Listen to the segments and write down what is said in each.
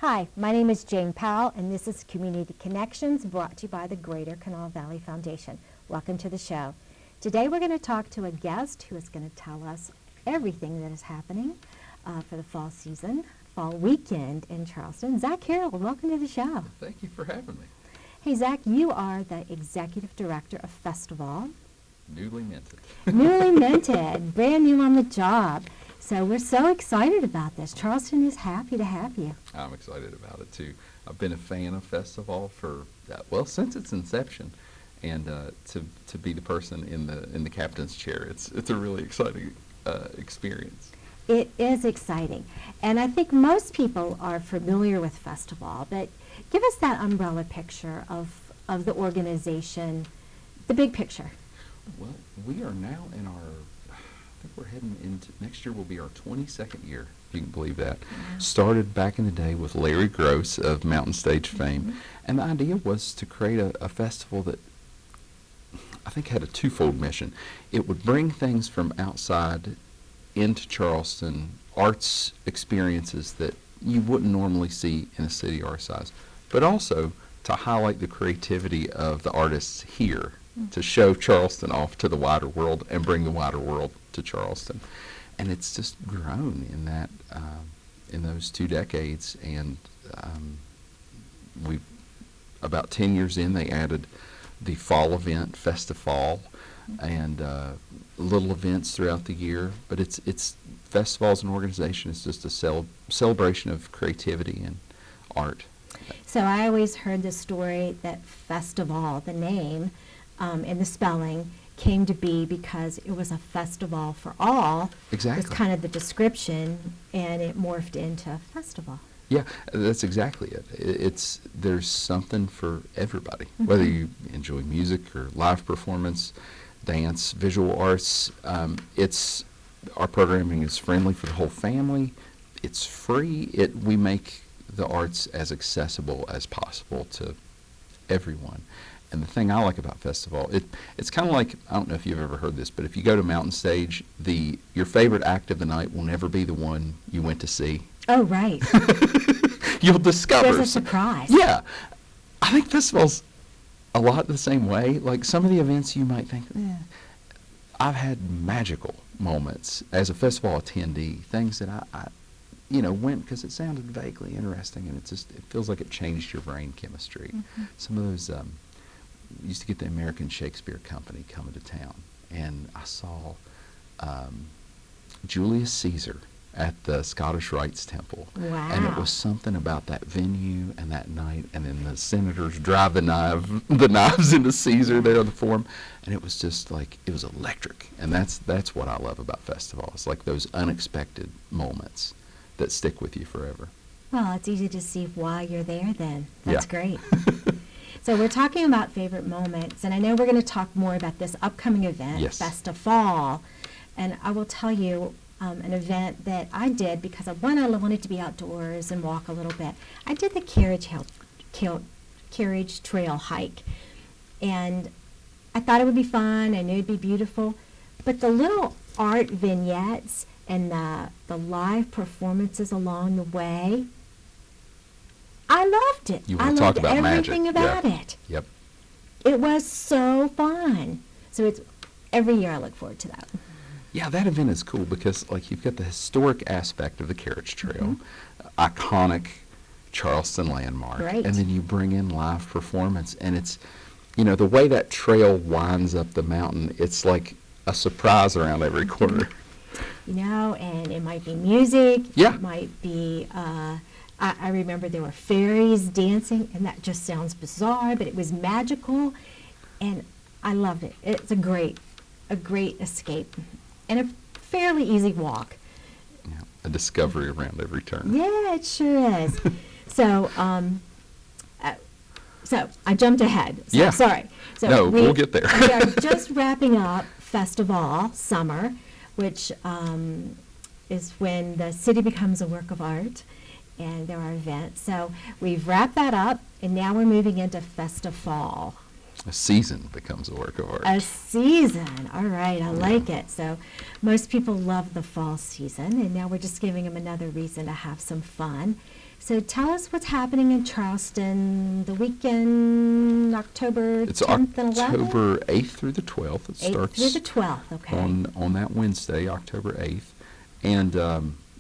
Hi, my name is Jane Powell, and this is Community Connections brought to you by the Greater Kanawha Valley Foundation. Welcome to the show. Today we're going to talk to a guest who is going to tell us everything that is happening for the fall season, fall weekend in Charleston. Zack Harold, welcome to the show. Thank you for having me. Hey, Zack, you are the Executive Director of FestivALL. Newly minted. Newly minted, brand new on the job. So we're so excited about this. Charleston is happy to have you. I'm excited about it too. I've been a fan of FestivALL for since its inception, and to be the person in the captain's chair, it's a really exciting experience. It is exciting, and I think most people are familiar with FestivALL. But give us that umbrella picture of the organization, the big picture. Well, we are now in I think we're heading into, next year will be our 22nd year, if you can believe that. Wow. Started back in the day with Larry Gross of Mountain Stage fame, and the idea was to create a festival that I think had a twofold mission. It would bring things from outside into Charleston, arts experiences that you wouldn't normally see in a city our size, but also to highlight the creativity of the artists here, to show Charleston off to the wider world and bring the wider world to Charleston. And it's just grown in that in those 2 decades, and we about 10 years in, they added the fall event, FestivFALL, and little events throughout the year. But it's FestivALL as an organization is just a celebration of creativity and art. So I always heard the story that FestivALL, the name, and the spelling came to be because it was a festival for all. Exactly. It's kind of the description, and it morphed into festival. Yeah, that's exactly it. There's something for everybody, whether you enjoy music or live performance, dance, visual arts. Our programming is friendly for the whole family. It's free. We make the arts as accessible as possible to everyone. And the thing I like about FestivALL, it's kind of like, I don't know if you've ever heard this, but if you go to Mountain Stage, your favorite act of the night will never be the one you went to see. Oh, right. You'll discover. There's a surprise. Yeah. I think FestivALL's a lot the same way. Like some of the events you might think, I've had magical moments as a festival attendee, things that I went because it sounded vaguely interesting, and it feels like it changed your brain chemistry. Some of those, used to get the American Shakespeare Company coming to town, and I saw Julius Caesar at the Scottish Rites Temple. Wow. And it was something about that venue and that night, and then the senators drive the knives into Caesar there on the Forum, and it was just like, it was electric. And that's what I love about FestivALL. It's like those unexpected moments that stick with you forever. Well, it's easy to see why you're there then. That's Yeah. great. So we're talking about favorite moments, and I know we're going to talk more about this upcoming event, Yes. FestivFALL. And I will tell you an event that I did because, I wanted to be outdoors and walk a little bit. I did the carriage trail hike, and I thought it would be fun. I knew it'd be beautiful. But the little art vignettes and the live performances along the way, I loved it. You I want to talk loved about everything magic. about Yeah. it. Yep. It was so fun. So every year I look forward to that. Yeah, that event is cool because, like, you've got the historic aspect of the carriage trail, iconic Charleston landmark, Right. and then you bring in live performance, and it's, the way that trail winds up the mountain, it's like a surprise around every corner. And it might be music. Yeah. It might be, I remember there were fairies dancing, and that just sounds bizarre, but it was magical, and I loved it. It's a great escape, and a fairly easy walk. Yeah, a discovery around every turn. Yeah, it sure is. So I jumped ahead. So, Yeah. Sorry. So No, we'll get there. We are just wrapping up FestivALL summer, which is when the city becomes a work of art, and there are events. So we've wrapped that up, and now we're moving into FestivFALL. A season becomes a work of art. A season. All right, I like it. So most people love the fall season, and now we're just giving them another reason to have some fun. So tell us what's happening in Charleston the weekend, October It's 10th and 11th? October 8th through the 12th. It 8th starts through the 12th, okay. on that Wednesday, October 8th. And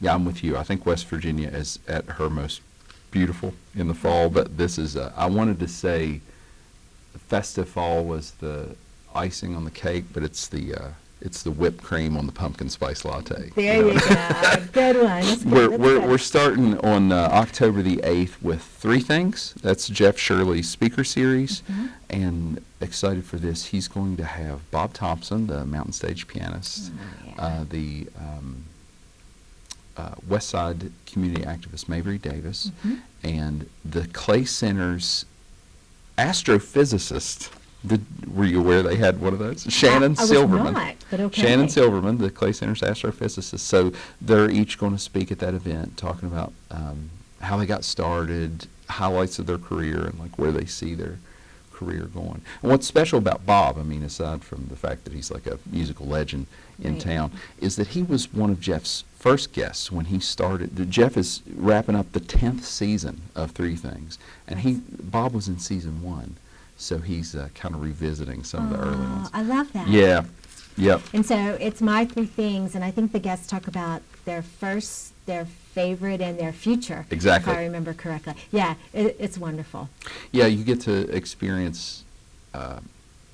yeah, I'm with you. I think West Virginia is at her most beautiful in the fall, but this is, I wanted to say FestivFALL was the icing on the cake, but it's the whipped cream on the pumpkin spice latte. There you go. Good one. That's good. That's good. We're starting on October the 8th with three things. That's Jeff Shirley's speaker series, and excited for this. He's going to have Bob Thompson, the Mountain Stage pianist, the West Side community activist Mavry Davis, and the Clay Center's astrophysicist. Were you aware they had one of those? Shannon Silverman. I was not, but okay. Shannon Silverman, the Clay Center's astrophysicist. So they're each going to speak at that event, talking about how they got started, highlights of their career, and like where they see their career going. And what's special about Bob, I mean, aside from the fact that he's like a musical legend in town, is that he was one of Jeff's first guests when he started. Jeff is wrapping up the 10th season of Three Things, and Bob was in season 1. So he's kind of revisiting some of the early ones. I love that. Yeah, yep. And so it's my three things, and I think the guests talk about their favorite, and their future. Exactly. If I remember correctly. Yeah, it's wonderful. Yeah, you get to experience,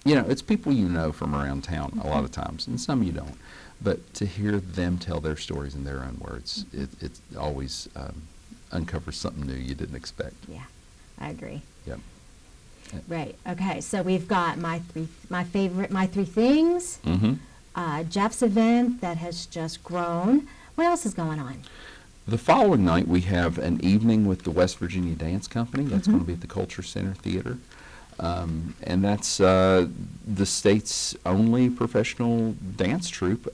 it's people you know from around town a lot of times, and some you don't. But to hear them tell their stories in their own words, it always uncovers something new you didn't expect. Yeah, I agree. Yep. Right. Okay. So we've got my three things. Jeff's event that has just grown. What else is going on? The following night we have an evening with the West Virginia Dance Company. That's going to be at the Culture Center Theater, and that's the state's only professional dance troupe,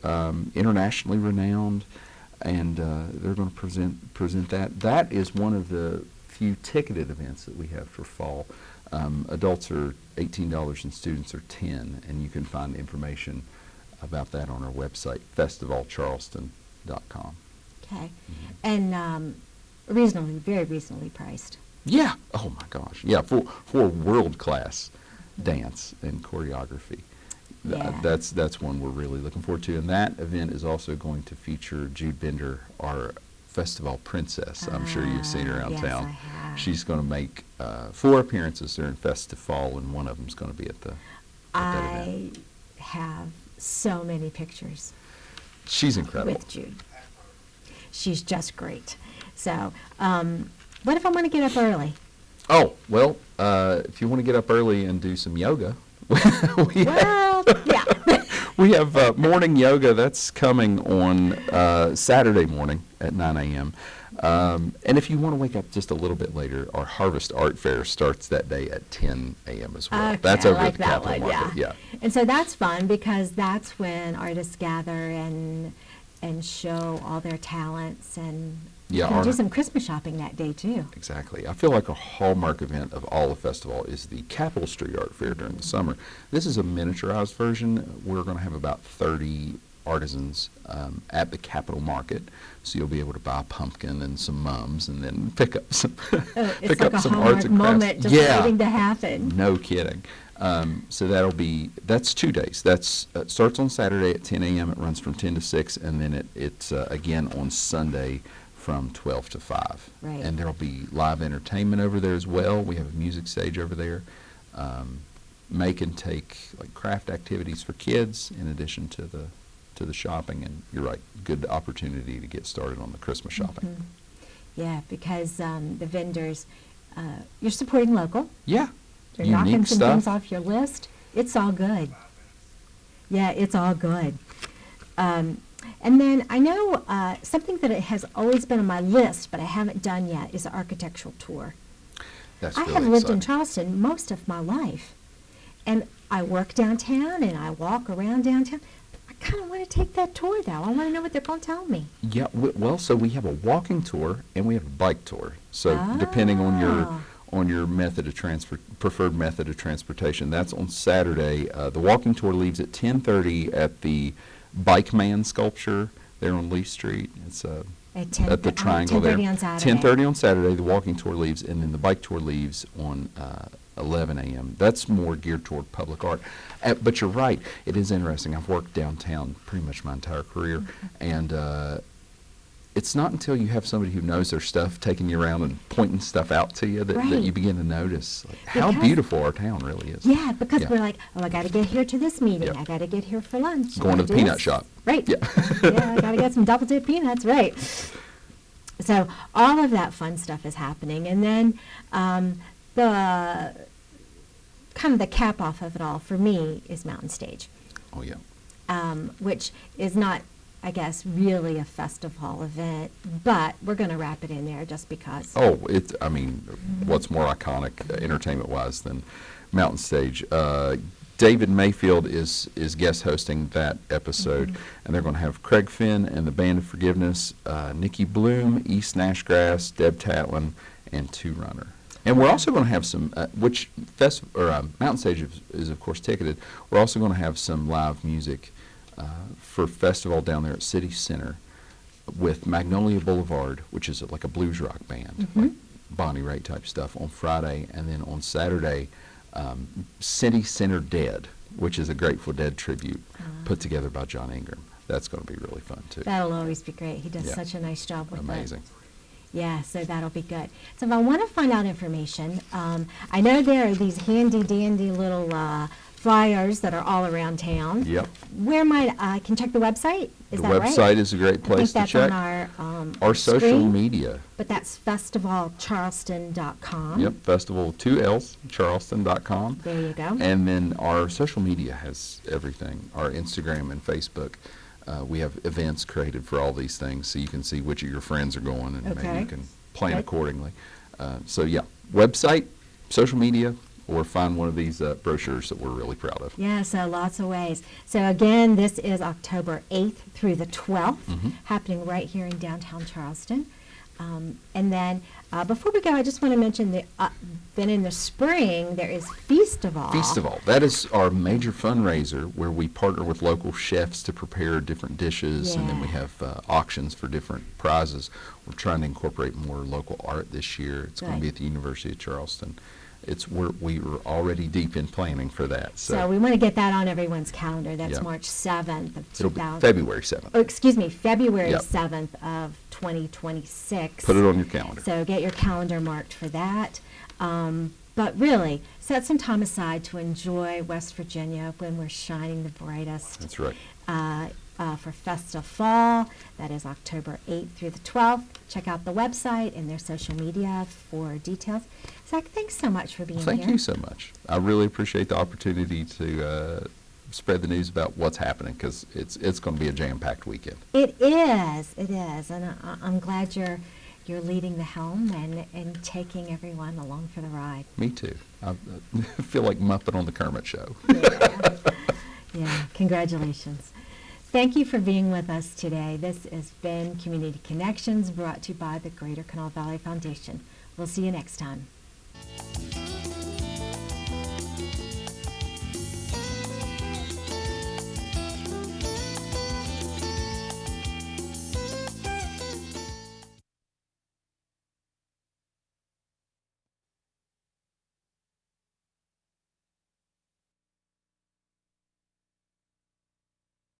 internationally renowned, and they're going to present that. That is one of the few ticketed events that we have for fall. Adults are $18 and students are $10, and you can find information about that on our website, FestivALLCharleston.com. Okay. And very reasonably priced. Yeah. Oh my gosh. Yeah. For world-class dance and choreography. Yeah. That's one we're really looking forward to, and that event is also going to feature Jude Bender, our FestivALL princess. I'm sure you've seen her around town. Yes, I have. She's going to make 4 appearances during FestivFALL, and one of them's going to be at that event. I have so many pictures. She's incredible. With Jude. She's just great. So, what if I want to get up early? Oh, well, if you want to get up early and do some yoga, yeah. We have morning yoga. That's coming on Saturday morning at 9 a.m. And if you want to wake up just a little bit later, our Harvest Art Fair starts that day at 10 a.m. as well. Okay, that's over like at the Capitol Market. Yeah. And so that's fun because that's when artists gather and show all their talents and do some Christmas shopping that day too. Exactly. I feel like a hallmark event of all of FestivALL is the Capitol Street Art Fair during the summer. This is a miniaturized version. We're going to have about 30 artisans at the Capitol Market, so you'll be able to buy a pumpkin and some mums, and then pick up some it's like some arts and crafts. Moment just waiting to happen. No kidding. So that's 2 days. That's starts on Saturday at 10 a.m. It runs from 10 to 6, and then it's again on Sunday from 12 to 5. Right. And there'll be live entertainment over there as well. We have a music stage over there. Make and take like craft activities for kids in addition to the shopping, and you're right, good opportunity to get started on the Christmas shopping. Yeah, because the vendors, you're supporting local. Yeah. You're knocking some things off your list. It's all good. Yeah, it's all good. And then I know something that has always been on my list, but I haven't done yet, is an architectural tour. That's I really have lived in exciting. Charleston most of my life, and I work downtown and I walk around downtown. I kind of want to take that tour, though. I want to know what they're going to tell me. Yeah, well, so we have a walking tour and we have a bike tour. So depending on your preferred method of transportation, that's on Saturday. The walking tour leaves at 10:30 at the Bike Man sculpture there on Lee Street. It's at the Triangle there. 10:30 on Saturday. 10:30 on Saturday, the walking tour leaves, and then the bike tour leaves on 11 a.m. That's more geared toward public art. But you're right, it is interesting. I've worked downtown pretty much my entire career, and it's not until you have somebody who knows their stuff taking you around and pointing stuff out to you that Right. you begin to notice how Because- beautiful our town really is. Yeah, because Yeah. we're like, oh, I got to get here to this meeting. Yep. I got to get here for lunch. I Going to gotta the do peanut this. shop. Right. Yeah. Yeah, I got to get some double dip peanuts. Right. So all of that fun stuff is happening, and then the kind of the cap off of it all for me is Mountain Stage, Oh, yeah. which is not, I guess, really a FestivFALL event, but we're going to wrap it in there just because. Oh, I mean, what's more iconic entertainment-wise than Mountain Stage? David Mayfield is guest hosting that episode, and they're going to have Craig Finn and the Band of Forgiveness, Nikki Bloom, East Nashgrass, Deb Tatlin, and Two Runner. And we're also going to have some, Mountain Stage is of course ticketed. We're also going to have some live music for FestivALL down there at City Center with Magnolia Boulevard, which is like a blues rock band, like Bonnie Raitt type stuff, on Friday, and then on Saturday, City Center Dead, which is a Grateful Dead tribute put together by John Ingram. That's going to be really fun too. That'll always be great. He does Yeah. such a nice job with that. Amazing. Yeah, so that'll be good. So if I want to find out information, I know there are these handy dandy little flyers that are all around town. Yep. Where might I can check the website? Is The that right? website is a great I think place to that's check. on Our social screen, media. but that's festivalcharleston.com. Yep, festival, 2Ls, charleston.com. There you go. And then our social media has everything, our Instagram and Facebook. We have events created for all these things, so you can see which of your friends are going, and maybe Okay. you can plan Good. accordingly. So yeah, website, social media, or find one of these brochures that we're really proud of. Yeah, so lots of ways. So again, this is October 8th through the 12th, happening right here in downtown Charleston. And then before we go, I just want to mention that then in the spring, there is FestivALL. FestivALL, that is our major fundraiser where we partner with local chefs to prepare different dishes, and then we Yeah. have auctions for different prizes. We're trying to incorporate more local art this year. It's going to Good. be at the University of Charleston. We were already deep in planning for that. So we want to get that on everyone's calendar. That's Yeah. March 7th of It'll be 2000. February 7th. Oh, excuse me, February Yep. 7th of 2026. Put it on your calendar. So get your calendar marked for that. But really, set some time aside to enjoy West Virginia when we're shining the brightest. That's right. For FestivFALL, that is October 8th through the 12th. Check out the website and their social media for details. Zach, thanks so much for being Thank here. you so much. I really appreciate the opportunity to spread the news about what's happening, because it's going to be a jam-packed weekend. It is, and I'm glad you're leading the helm and taking everyone along for the ride. Me too. I feel like Muppet on the Kermit Show. Yeah, congratulations. Thank you for being with us today. This has been Community Connections, brought to you by the Greater Kanawha Valley Foundation. We'll see you next time.